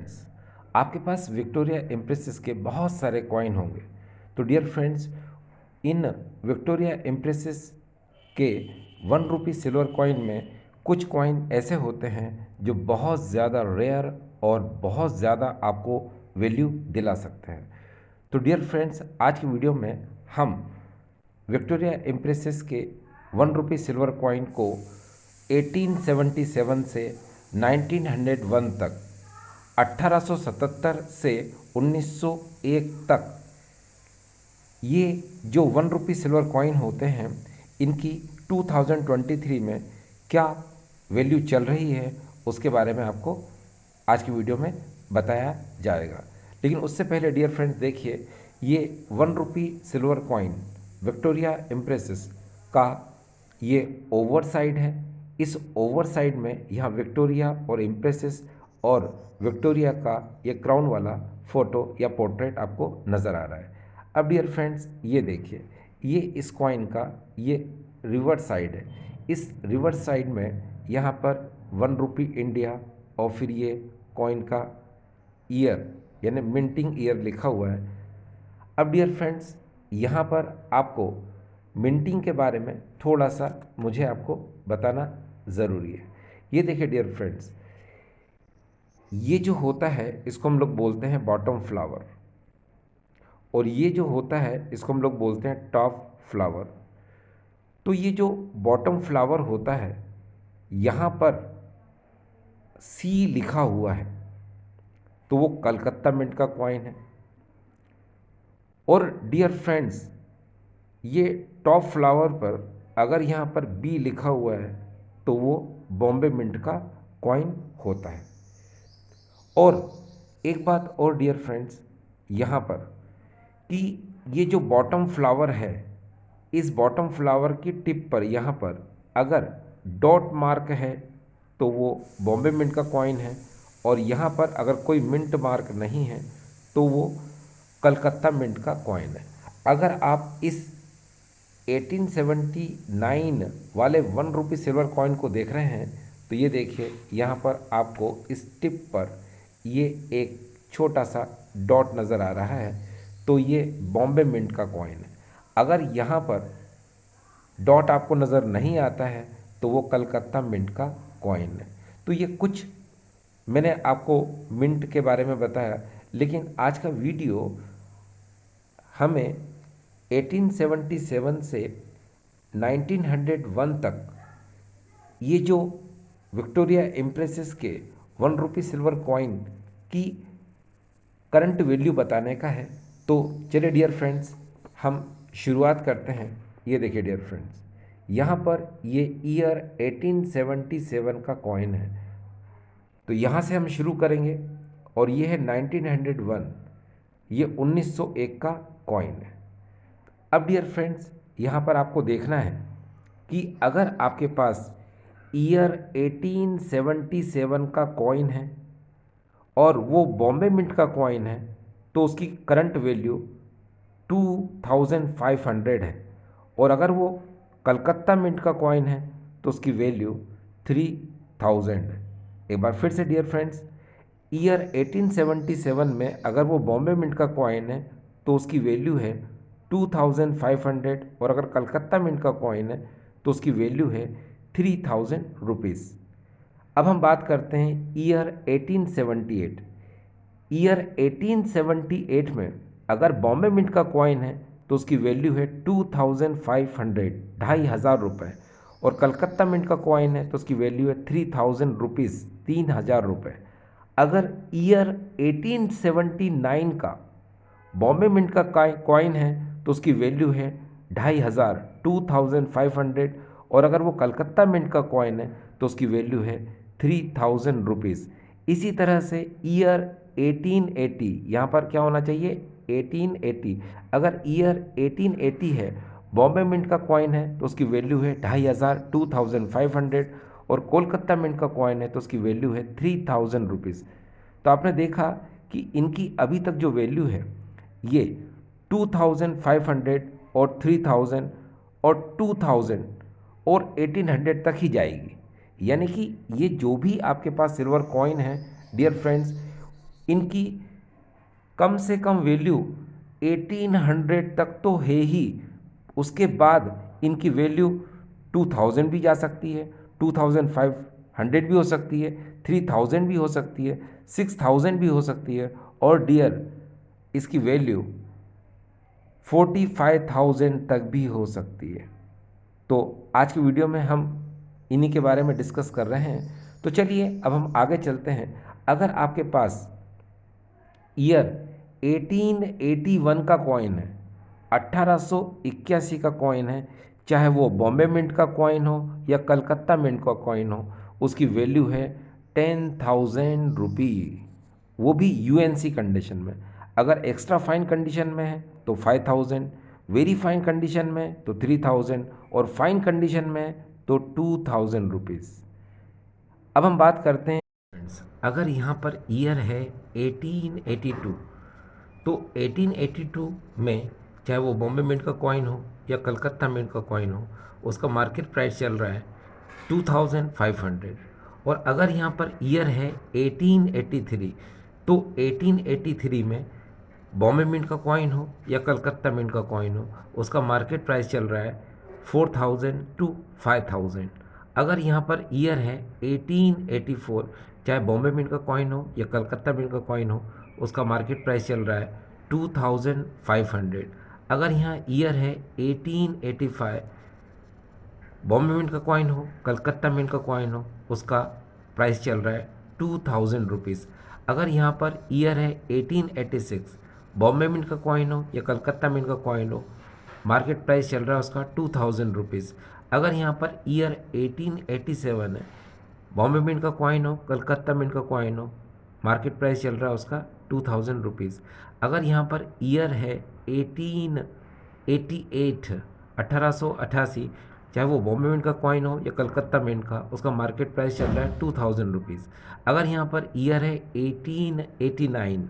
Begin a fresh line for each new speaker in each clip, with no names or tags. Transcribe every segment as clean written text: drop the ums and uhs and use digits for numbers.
Friends, आपके पास Victoria इम्प्रेसिस के बहुत सारे कॉइन होंगे। तो डियर फ्रेंड्स, इन विक्टोरिया इम्प्रेसिस के 1 रुपी सिल्वर कॉइन में कुछ कॉइन ऐसे होते हैं जो बहुत ज़्यादा रेयर और बहुत ज़्यादा आपको वैल्यू दिला सकते हैं। तो डियर फ्रेंड्स, आज की वीडियो में हम विक्टोरिया इम्प्रेसिस के 1 रुपी सिल्वर कॉइन को 1877 से 1901 तक, 1877 से 1901 तक, ये जो 1 रुपी सिल्वर कॉइन होते हैं इनकी 2023 में क्या वैल्यू चल रही है उसके बारे में आपको आज की वीडियो में बताया जाएगा। लेकिन उससे पहले डियर फ्रेंड्स, देखिए, ये 1 रुपी सिल्वर कॉइन विक्टोरिया इम्प्रेसिस का ये ओवर साइड है। इस ओवर साइड में यहाँ विक्टोरिया और इम्प्रेसिस और विक्टोरिया का ये क्राउन वाला फ़ोटो या पोर्ट्रेट आपको नज़र आ रहा है। अब डियर फ्रेंड्स, ये देखिए, ये इस कॉइन का ये रिवर्स साइड है। इस रिवर्स साइड में यहाँ पर 1 रुपी इंडिया और फिर ये कॉइन का ईयर यानी मिंटिंग ईयर लिखा हुआ है। अब डियर फ्रेंड्स, यहाँ पर आपको मिंटिंग के बारे में थोड़ा सा मुझे आपको बताना ज़रूरी है। ये देखिए डियर फ्रेंड्स, ये जो होता है इसको हम लोग बोलते हैं बॉटम फ्लावर, और ये जो होता है इसको हम लोग बोलते हैं टॉप फ्लावर। तो ये जो बॉटम फ्लावर होता है यहाँ पर सी लिखा हुआ है, तो वो कलकत्ता मिंट का कॉइन है। और डियर फ्रेंड्स, ये टॉप फ्लावर पर अगर यहाँ पर बी लिखा हुआ है तो वो बॉम्बे मिंट का कॉइन होता है। और एक बात और डियर फ्रेंड्स, यहाँ पर कि ये जो बॉटम फ्लावर है, इस बॉटम फ्लावर की टिप पर यहाँ पर अगर डॉट मार्क है तो वो बॉम्बे मिंट का कॉइन है, और यहाँ पर अगर कोई मिंट मार्क नहीं है तो वो कलकत्ता मिंट का कॉइन है। अगर आप इस 1879 वाले 1 रुपी सिल्वर कॉइन को देख रहे हैं तो ये देखिए, यहाँ पर आपको इस टिप पर ये एक छोटा सा डॉट नज़र आ रहा है, तो ये बॉम्बे मिंट का कॉइन है। अगर यहाँ पर डॉट आपको नज़र नहीं आता है तो वो कलकत्ता मिंट का कॉइन है। तो ये कुछ मैंने आपको मिंट के बारे में बताया, लेकिन आज का वीडियो हमें 1877 से 1901 तक ये जो विक्टोरिया इम्प्रेसिस के 1 रुपी सिल्वर कॉइन की करंट वैल्यू बताने का है। तो चलिए डियर फ्रेंड्स, हम शुरुआत करते हैं। ये देखिए डियर फ्रेंड्स, यहाँ पर ये ईयर 1877 का कॉइन है, तो यहाँ से हम शुरू करेंगे। और ये है 1901, ये 1901 का कॉइन है। अब डियर फ्रेंड्स, यहाँ पर आपको देखना है कि अगर आपके पास ईयर 1877 का कॉइन है और वो बॉम्बे मिंट का कॉइन है तो उसकी करंट वैल्यू 2500 है, और अगर वो कलकत्ता मिंट का कॉइन है तो उसकी वैल्यू 3000 है। एक बार फिर से डियर फ्रेंड्स, ईयर 1877 में अगर वो बॉम्बे मिंट का कॉइन है तो उसकी वैल्यू है 2500, और अगर कलकत्ता मिंट का कॉइन है तो उसकी वैल्यू है 3000 रुपीज़। अब हम बात करते हैं ईयर 1878। ईयर 1878 में अगर बॉम्बे मिंट का कॉइन है तो उसकी वैल्यू है 2500, 2500 रुपये, और कलकत्ता मिंट का कॉइन है तो उसकी वैल्यू है 3000 रुपीज़, 3000 रुपये। अगर ईयर 1879 का बॉम्बे मिंट का कॉइन है तो उसकी वैल्यू है 2500, 2500, और अगर वो कलकत्ता मिंट का कॉइन है तो उसकी वैल्यू है 3000 रुपीज़। इसी तरह से ईयर 1880, यहाँ पर क्या होना चाहिए 1880, अगर ईयर 1880 है, बॉम्बे मिंट का कॉइन है तो उसकी वैल्यू है 2500, 2500, और कोलकाता मिंट का कॉइन है तो उसकी वैल्यू है 3000 रुपीज़। तो आपने देखा कि इनकी अभी तक जो वैल्यू है ये 2500 और 3000 और 2000 और 1800 तक ही जाएगी। यानी कि ये जो भी आपके पास सिल्वर कॉइन है डियर फ्रेंड्स, इनकी कम से कम वैल्यू 1800 तक तो है ही, उसके बाद इनकी वैल्यू 2000 भी जा सकती है, 2500 भी हो सकती है, 3000 भी हो सकती है, 6000 भी हो सकती है, और डियर इसकी वैल्यू 45,000 तक भी हो सकती है। तो आज की वीडियो में हम इन्हीं के बारे में डिस्कस कर रहे हैं। तो चलिए अब हम आगे चलते हैं। अगर आपके पास ईयर 1881 का कॉइन है, 1881 का कॉइन है, चाहे वो बॉम्बे मिंट का कॉइन हो या कलकत्ता मिंट का कॉइन हो, उसकी वैल्यू है 10,000 रुपी, वो भी यूएनसी कंडीशन में। अगर एक्स्ट्रा फाइन कंडीशन में है तो 5,000, वेरी फाइन कंडीशन में तो 3,000, और फाइन कंडीशन में तो 2,000 रुपीज़। अब हम बात करते हैं फ्रेंड्स, अगर यहाँ पर ईयर है 1882, तो 1882 में चाहे वो बॉम्बे मिंट का कॉइन हो या कलकत्ता मिंट का कॉइन हो, उसका मार्केट प्राइस चल रहा है 2,500। और अगर यहाँ पर ईयर है 1883, तो 1883 में बॉम्बे मिंट का कॉइन हो या कलकत्ता मिंट का कॉइन हो, उसका मार्केट प्राइस चल रहा है 4,000 to 5,000। अगर यहाँ पर ईयर है 1884, चाहे बॉम्बे मिंट का कॉइन हो या कलकत्ता मिंट का कॉइन हो, उसका मार्केट प्राइस चल रहा है 2,500। अगर यहाँ ईयर है 1885, बॉम्बे मिंट का कॉइन हो, कलकत्ता मिंट का कॉइन हो, उसका प्राइस चल रहा है 2,000 रुपीज़। अगर यहाँ पर ईयर है 1886, बॉम्बे मिंट का कॉइन हो या कलकत्ता मिंट का कॉइन हो, मार्केट प्राइस चल रहा है उसका 2,000 रुपीज़। अगर यहाँ पर ईयर 1887 है, बॉम्बे मिंट का कॉइन हो, कलकत्ता मिंट का कॉइन हो, मार्केट प्राइस चल रहा है उसका 2,000 रुपीज़। अगर यहाँ पर ईयर है 1888, 1888, चाहे वो बॉम्बे मिंट का कॉइन हो या कलकत्ता मिंट का, उसका मार्केट प्राइस चल रहा है 2,000 रुपीज़। अगर यहाँ पर ईयर है 1889,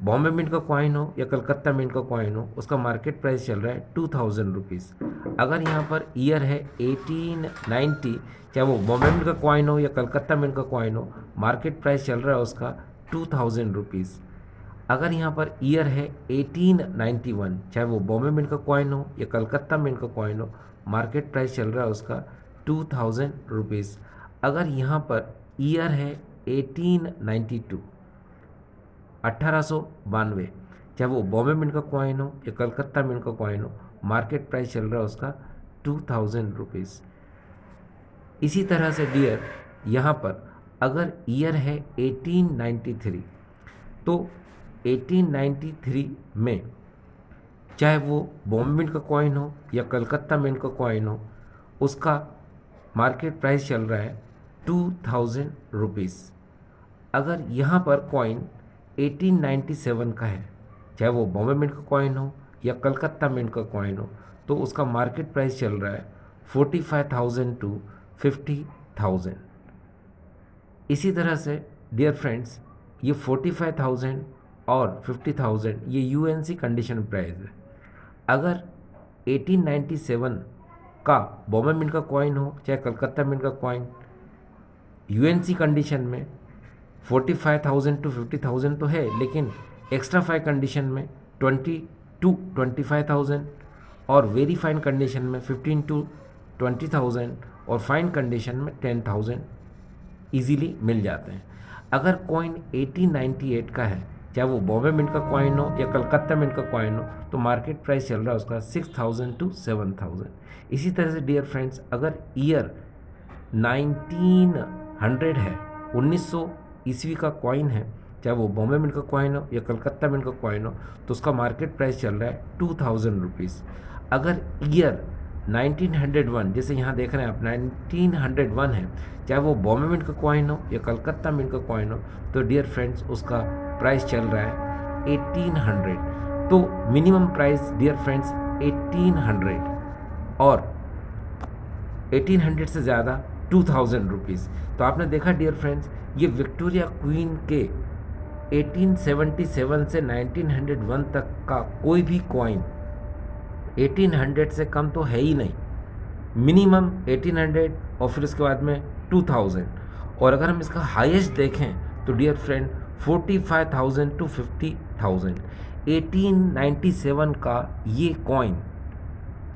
बॉम्बे मिंट का कॉइन हो या कलकत्ता मिंट का कॉइन हो, उसका मार्केट प्राइस चल रहा है 2,000 रुपीज़। अगर यहाँ पर ईयर है 1890, चाहे वो बॉम्बे मिंट का कॉइन हो या कलकत्ता मिंट का कॉइन हो, मार्केट प्राइस चल रहा है उसका 2,000 रुपीज़। अगर यहाँ पर ईयर है 1891, चाहे वो बॉम्बे मिंट का कॉइन हो या कलकत्ता मिंट का कॉइन हो, मार्केट प्राइस चल रहा है उसका 2,000 रुपीज़। अगर यहाँ पर ईयर है 1892, 1892, चाहे वो बॉम्बे मिंट का कॉइन हो या कलकत्ता मिंट का कॉइन हो, मार्केट प्राइस चल रहा है उसका 2,000 रुपीज़। इसी तरह से डियर यहाँ पर अगर ईयर है 1893, तो 1893 में चाहे वो बॉम्बे मिंट का कॉइन हो या कलकत्ता मिंट का कॉइन हो, उसका मार्केट प्राइस चल रहा है 2,000 रुपीज़। अगर यहाँ पर कॉइन 1897 का है, चाहे वो बॉम्बे मिंट का कॉइन हो या कलकत्ता मिंट का कॉइन हो, तो उसका मार्केट प्राइस चल रहा है 45,000 to 50,000। इसी तरह से डियर फ्रेंड्स, ये 45,000 और 50,000 ये यूएनसी कंडीशन प्राइस है। अगर 1897 का बॉम्बे मिंट का कॉइन हो चाहे कलकत्ता मिंट का कॉइन, यूएनसी कंडीशन में 45,000 to 50,000 तो है, लेकिन एक्स्ट्रा फाइन कंडीशन में 20 to 25,000, और वेरी फाइन कंडीशन में 15 to 20,000, और फाइन कंडीशन में 10,000 ईजीली मिल जाते हैं। अगर कॉइन 1898 का है, चाहे वो बॉम्बे मिंट का कॉइन हो या कलकत्ता मिंट का कॉइन हो, तो मार्केट प्राइस चल रहा है उसका 6,000 to 7,000। इसी तरह से डियर फ्रेंड्स, अगर ईयर 1900 है, 1900 ईस्वी का कॉइन है, चाहे वो बॉम्बे मिंट का कॉइन हो या कलकत्ता मिंट का कॉइन हो, तो उसका मार्केट प्राइस चल रहा है 2,000 रुपीज़। अगर ईयर 1901, जैसे यहाँ देख रहे हैं आप 1901 है, चाहे वो बॉम्बे मिंट का कॉइन हो या कलकत्ता मिंट का कॉइन हो, तो डियर फ्रेंड्स उसका प्राइस चल रहा है 1,800। तो मिनिमम प्राइस डियर फ्रेंड्स 1,800, और 1,800 से ज़्यादा 2,000 रुपीज़। तो आपने देखा डियर फ्रेंड्स, ये विक्टोरिया क्वीन के 1877 से 1901 तक का कोई भी कॉइन 1,800 से कम तो है ही नहीं, मिनिमम 1,800 और फिर उसके बाद में 2,000। और अगर हम इसका हाईएस्ट देखें तो डियर फ्रेंड 45,000 to 50,000। 1897 का ये कॉइन,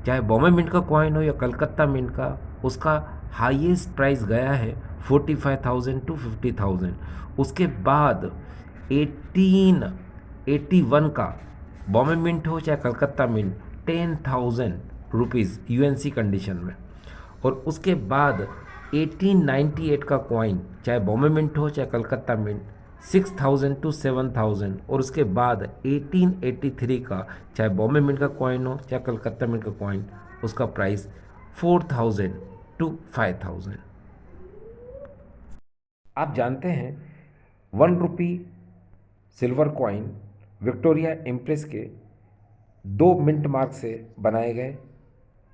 चाहे बॉम्बे मिंट का कॉइन हो या कलकत्ता मिंट का, उसका हाईएस्ट प्राइस गया है 45,000 to 50,000। उसके बाद 1881 का बॉम्बे मिंट हो चाहे Calcutta mint, 10,000 rupees UNC condition में। और उसके बाद 1898 का कॉइन, चाहे बॉम्बे मिंट हो चाहे कलकत्ता मिंट, 6,000 to 7,000। और उसके बाद 1883 का, चाहे बॉम्बे मिंट का कॉइन हो चाहे कलकत्ता मिंट का कॉइन, उसका प्राइस 4,000 to 5,000। आप जानते हैं 1 रुपी सिल्वर कॉइन विक्टोरिया इम्प्रेस के 2 मिंट मार्क से बनाए गए,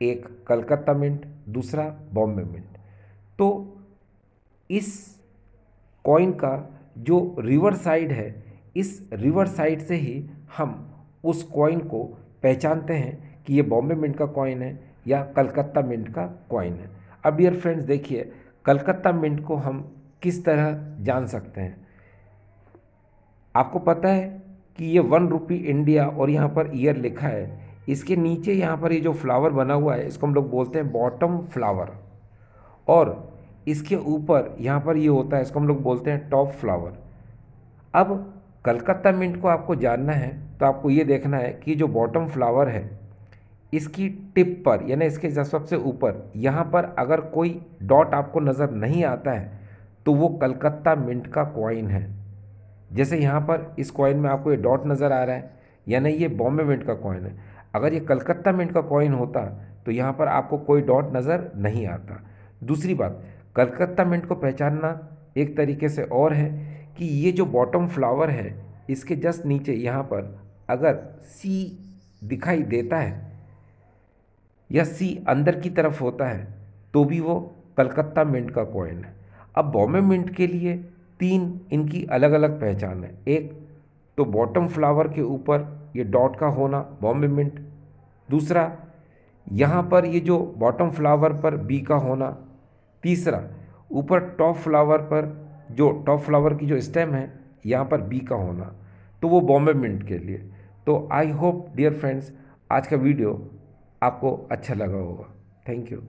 एक कलकत्ता मिंट, दूसरा बॉम्बे मिंट। तो इस कॉइन का जो रिवर साइड है, इस रिवर साइड से ही हम उस कॉइन को पहचानते हैं कि ये बॉम्बे मिंट का कॉइन है या कलकत्ता मिंट का कॉइन है। अब डियर फ्रेंड्स देखिए, कलकत्ता मिंट को हम किस तरह जान सकते हैं। आपको पता है कि ये 1 रुपी इंडिया और यहाँ पर ईयर लिखा है, इसके नीचे यहाँ पर ये जो फ्लावर बना हुआ है इसको हम लोग बोलते हैं बॉटम फ्लावर, और इसके ऊपर यहाँ पर ये होता है, इसको हम लोग बोलते हैं टॉप फ्लावर। अब कलकत्ता मिंट को आपको जानना है तो आपको ये देखना है कि जो बॉटम फ्लावर है इसकी टिप पर, यानी इसके सबसे ऊपर यहाँ पर अगर कोई डॉट आपको नज़र नहीं आता है तो वो कलकत्ता मिंट का कॉइन है। जैसे यहाँ पर इस कॉइन में आपको ये डॉट नज़र आ रहा है, यानी ये बॉम्बे मिंट का कॉइन है। अगर ये कलकत्ता मिंट का कॉइन होता तो यहाँ पर आपको कोई डॉट नज़र नहीं आता। दूसरी बात, कलकत्ता मिंट को पहचानना एक तरीके से और है कि ये जो बॉटम फ्लावर है इसके जस्ट नीचे यहाँ पर अगर सी दिखाई देता है या सी अंदर की तरफ होता है तो भी वो कलकत्ता मिंट का कॉइन है। अब बॉम्बे मिंट के लिए 3 इनकी अलग अलग पहचान है। एक तो बॉटम फ्लावर के ऊपर ये डॉट का होना, बॉम्बे मिंट। दूसरा, यहाँ पर ये जो बॉटम फ्लावर पर बी का होना। तीसरा, ऊपर टॉप फ्लावर पर जो टॉप फ्लावर की जो स्टेम है यहाँ पर बी का होना, तो वो बॉम्बे मिंट के लिए। तो आई होप डियर फ्रेंड्स आज का वीडियो आपको अच्छा लगा होगा। Thank you.